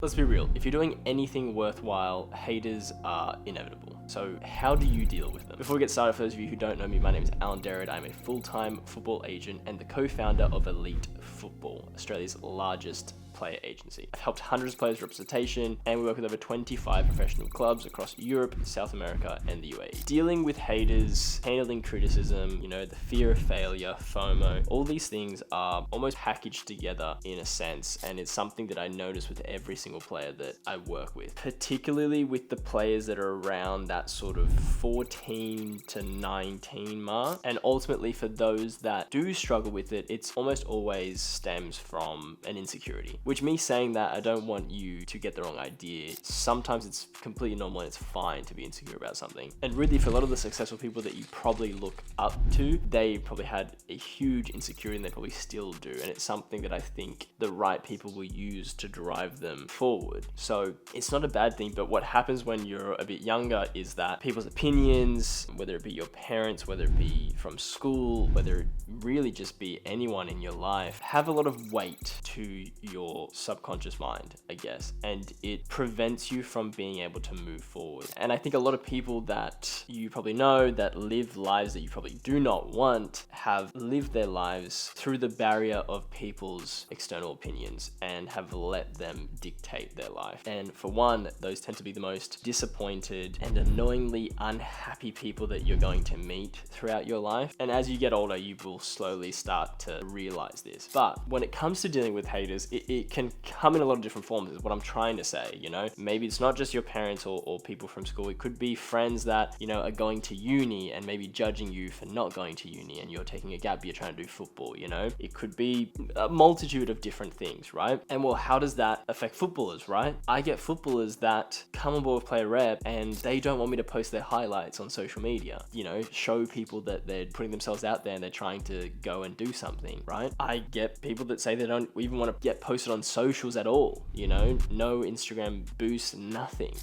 Let's be real, if you're doing anything worthwhile, haters are inevitable. So how do you deal with them? Before we get started, for those of you who don't know me, my name is Alan Derrida. I'm a full-time football agent and the co-founder of Elite Football, Australia's largest player agency. I've helped hundreds of players representation, and we work with over 25 professional clubs across Europe, South America, and the UAE. Dealing with haters, handling criticism, the fear of failure, FOMO, all these things are almost packaged together in a sense, and it's something that I notice with every single player that I work with, particularly with the players that are around that sort of 14 to 19 mark. And ultimately for those that do struggle with it, it's almost always stems from an insecurity. Which, me saying that, I don't want you to get the wrong idea. Sometimes it's completely normal and it's fine to be insecure about something. And really, for a lot of the successful people that you probably look up to, they probably had a huge insecurity and they probably still do. And it's something that I think the right people will use to drive them forward. So it's not a bad thing, but what happens when you're a bit younger is that people's opinions, whether it be your parents, whether it be from school, whether it really just be anyone in your life, have a lot of weight to your subconscious mind, I guess, and it prevents you from being able to move forward. And I think a lot of people that you probably know that live lives that you probably do not want have lived their lives through the barrier of people's external opinions and have let them dictate their life. And for one, those tend to be the most disappointed and annoyingly unhappy people that you're going to meet throughout your life. And as you get older, you will slowly start to realize this. But when it comes to dealing with haters, it can come in a lot of different forms, is what I'm trying to say. Maybe it's not just your parents or people from school. It could be friends that are going to uni and maybe judging you for not going to uni and you're taking a gap, you're trying to do football. It could be a multitude of different things, right? And well, how does that affect footballers, right? I get footballers that come on board with Player Rep and they don't want me to post their highlights on social media, show people that they're putting themselves out there and they're trying to go and do something, right? I get people that say they don't even want to get posted on socials at all, no Instagram boost, nothing,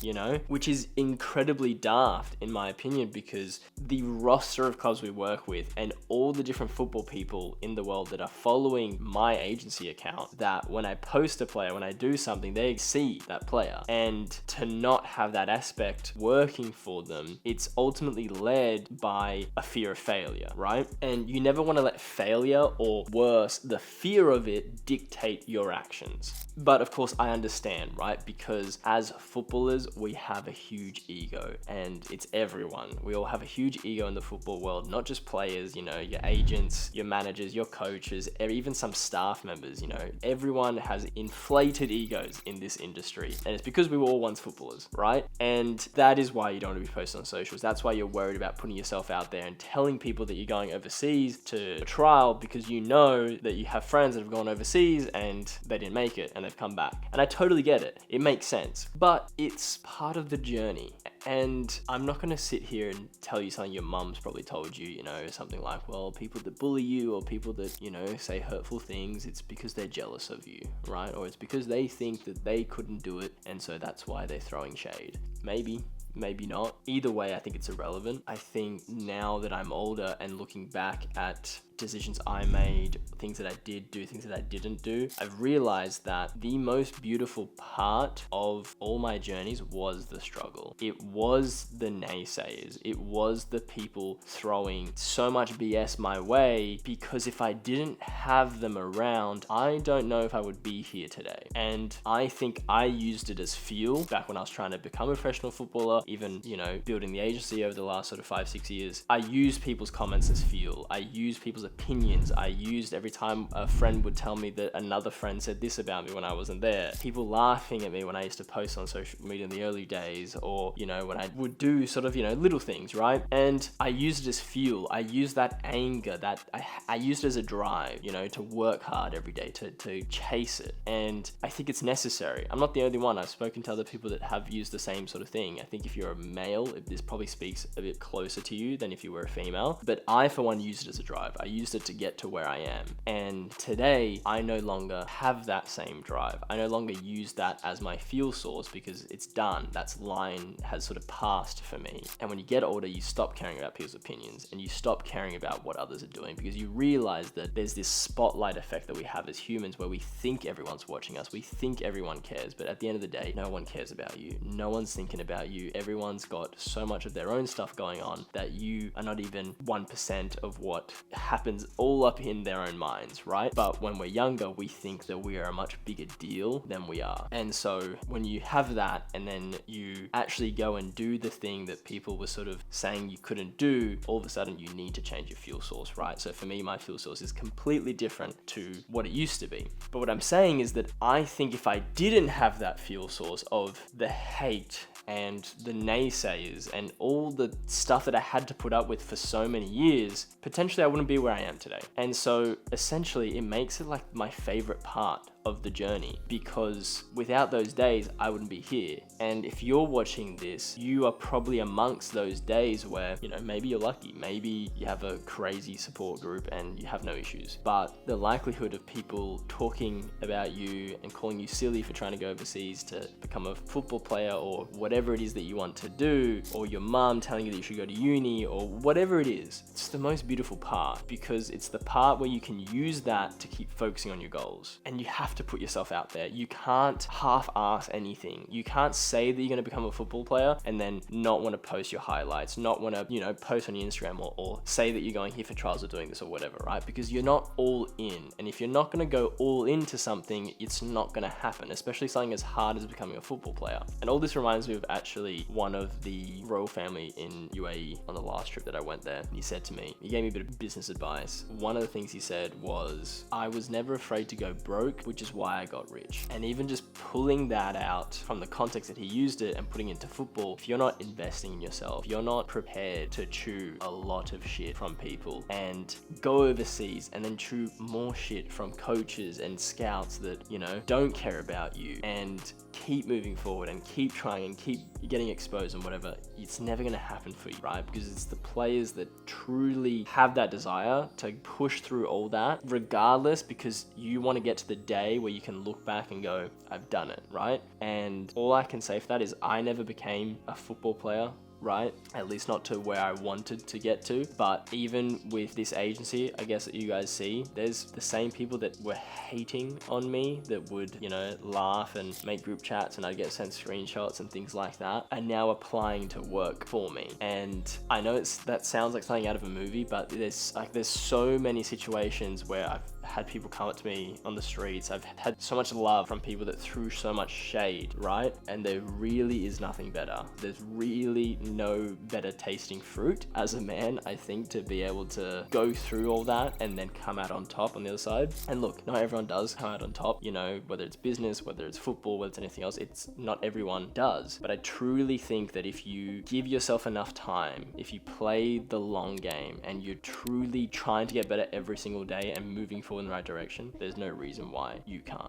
which is incredibly daft in my opinion, because the roster of clubs we work with and all the different football people in the world that are following my agency account, that when I post a player, when I do something, they see that player, and to not have that aspect working for them, it's ultimately led by a fear of failure, right? And you never want to let failure, or worse, the fear of it, dictate your actions. But of course I understand, right? Because as footballers, we have a huge ego, and it's everyone. We all have a huge ego in the football world, not just players, your agents, your managers, your coaches, even some staff members, everyone has inflated egos in this industry. And it's because we were all once footballers, right? And that is why you don't want to be posted on socials. That's why you're worried about putting yourself out there and telling people that you're going overseas to a trial, because you know that you have friends that have gone overseas and they didn't make it and they've come back. And I totally get it. It makes sense. But it's part of the journey. And I'm not going to sit here and tell you something your mum's probably told you, something like, well, people that bully you or people that, say hurtful things, it's because they're jealous of you, right? Or it's because they think that they couldn't do it, and so that's why they're throwing shade. Maybe not. Either way, I think it's irrelevant. I think now that I'm older and looking back at decisions I made, things that I did do, things that I didn't do, I've realized that the most beautiful part of all my journeys was the struggle. It was the naysayers. It was the people throwing so much BS my way, because if I didn't have them around, I don't know if I would be here today. And I think I used it as fuel back when I was trying to become a professional footballer, even, building the agency over the last sort of 5-6 years. I used people's comments as fuel. I used people's opinions. I used every time a friend would tell me that another friend said this about me when I wasn't there. People laughing at me when I used to post on social media in the early days, or, when I would do sort of, little things, right? And I used it as fuel. I used that anger, that I used it as a drive, to work hard every day, to chase it. And I think it's necessary. I'm not the only one. I've spoken to other people that have used the same sort of thing. I think if you're a male, this probably speaks a bit closer to you than if you were a female. But I, for one, used it as a drive. I used it to get to where I am. And today, I no longer have that same drive. I no longer use that as my fuel source because it's done. That line has sort of passed for me. And when you get older, you stop caring about people's opinions and you stop caring about what others are doing because you realize that there's this spotlight effect that we have as humans where we think everyone's watching us. We think everyone cares, but at the end of the day, no one cares about you. No one's thinking about you. Everyone's got so much of their own stuff going on that you are not even 1% of what happens all up in their own minds, right? But when we're younger, we think that we are a much bigger deal than we are. And so when you have that and then you actually go and do the thing that people were sort of saying you couldn't do, all of a sudden you need to change your fuel source, right? So for me, my fuel source is completely different to what it used to be. But what I'm saying is that I think if I didn't have that fuel source of the hate and the naysayers and all the stuff that I had to put up with for so many years, potentially I wouldn't be where I am today. And so essentially it makes it like my favorite part of the journey, because without those days, I wouldn't be here. And if you're watching this, you are probably amongst those days where, you know, maybe you're lucky, maybe you have a crazy support group and you have no issues. But the likelihood of people talking about you and calling you silly for trying to go overseas to become a football player or whatever it is that you want to do, or your mom telling you that you should go to uni or whatever it is, it's the most beautiful part, because it's the part where you can use that to keep focusing on your goals. And you have to put yourself out there. You can't half-ass anything. You can't say that you're going to become a football player and then not want to post your highlights, not want to, post on your Instagram or say that you're going here for trials or doing this or whatever, right? Because you're not all in. And if you're not going to go all into something, it's not going to happen, especially something as hard as becoming a football player. And all this reminds me of actually one of the royal family in UAE on the last trip that I went there. He said to me, he gave me a bit of business advice. One of the things he said was, I was never afraid to go broke, which is why I got rich. And even just pulling that out from the context that he used it and putting it into football, if you're not investing in yourself, you're not prepared to chew a lot of shit from people and go overseas and then chew more shit from coaches and scouts that, don't care about you, and keep moving forward and keep trying and keep getting exposed and whatever, it's never going to happen for you, right? Because it's the players that truly have that desire to push through all that regardless, because you want to get to the day where you can look back and go, I've done it, right? And all I can say for that is I never became a football player, right? At least not to where I wanted to get to. But even with this agency, I guess that you guys see, there's the same people that were hating on me that would, laugh and make group chats and I'd get sent screenshots and things like that, are now applying to work for me. And I know that sounds like something out of a movie, but there's so many situations where I've had people come up to me on the streets. I've had so much love from people that threw so much shade, right? And there really is nothing better. There's really no better tasting fruit as a man, I think, to be able to go through all that and then come out on top on the other side. And look, not everyone does come out on top, whether it's business, whether it's football, whether it's anything else, it's not everyone does. But I truly think that if you give yourself enough time, if you play the long game and you're truly trying to get better every single day and moving forward in the right direction, there's no reason why you can't.